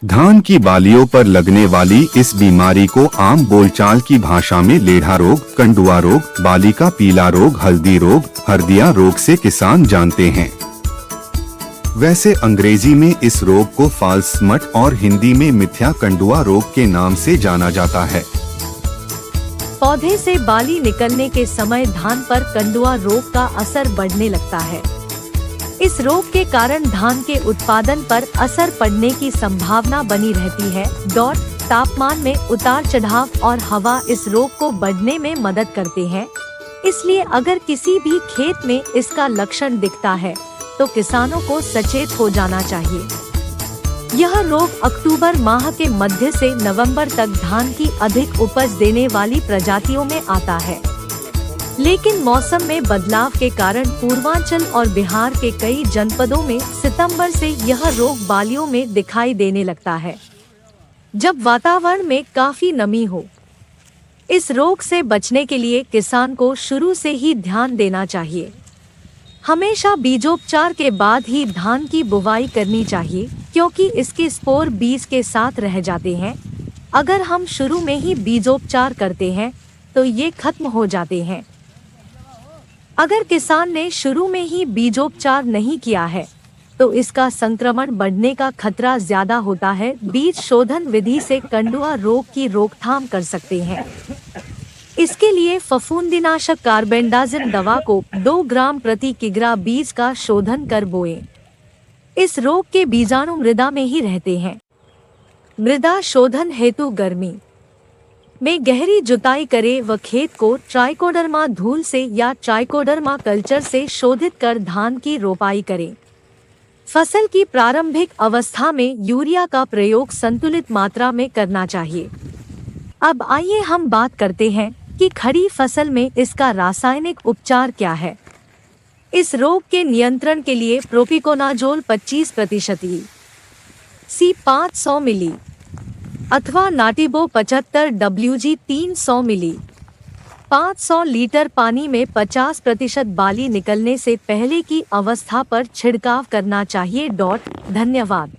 धान की बालियों पर लगने वाली इस बीमारी को आम बोलचाल की भाषा में लेढ़ा रोग, कंडुआ रोग, बाली का पीला रोग, हल्दी रोग, हरदिया रोग से किसान जानते हैं। वैसे अंग्रेजी में इस रोग को फॉल्स स्मट और हिंदी में मिथ्या कंडुआ रोग के नाम से जाना जाता है। पौधे से बाली निकलने के समय धान पर कंडुआ रोग का असर बढ़ने लगता है। इस रोग के कारण धान के उत्पादन पर असर पड़ने की संभावना बनी रहती है। तापमान में उतार चढ़ाव और हवा इस रोग को बढ़ने में मदद करते हैं। इसलिए अगर किसी भी खेत में इसका लक्षण दिखता है तो किसानों को सचेत हो जाना चाहिए। यह रोग अक्टूबर माह के मध्य से नवंबर तक धान की अधिक उपज देने वाली प्रजातियों में आता है, लेकिन मौसम में बदलाव के कारण पूर्वांचल और बिहार के कई जनपदों में सितंबर से यह रोग बालियों में दिखाई देने लगता है, जब वातावरण में काफी नमी हो। इस रोग से बचने के लिए किसान को शुरू से ही ध्यान देना चाहिए। हमेशा बीजोपचार के बाद ही धान की बुवाई करनी चाहिए, क्योंकि इसके स्पोर बीज के साथ रह जाते हैं। अगर हम शुरू में ही बीजोपचार करते हैं तो ये खत्म हो जाते हैं। अगर किसान ने शुरू में ही बीजोपचार नहीं किया है तो इसका संक्रमण बढ़ने का खतरा ज्यादा होता है। बीज शोधन विधि से कंडुआ रोग की रोकथाम कर सकते हैं। इसके लिए फफूंदीनाशक कार्बेंडाजिम दवा को 2 ग्राम प्रति किग्रा बीज का शोधन कर बोएं। इस रोग के बीजाणु मृदा में ही रहते हैं। मृदा शोधन हेतु गर्मी में गहरी जुताई करें व खेत को ट्राइकोडर्मा धूल से या ट्राइकोडर्मा कल्चर से शोधित कर धान की रोपाई करें। फसल की प्रारंभिक अवस्था में यूरिया का प्रयोग संतुलित मात्रा में करना चाहिए। अब आइए हम बात करते हैं कि खड़ी फसल में इसका रासायनिक उपचार क्या है। इस रोग के नियंत्रण के लिए प्रोपिकोनाजोल 25% सी 500 मिली अथवा नाटिबो 75 WG 300 मिली 500 लीटर पानी में 50% बाली निकलने से पहले की अवस्था पर छिड़काव करना चाहिए। धन्यवाद।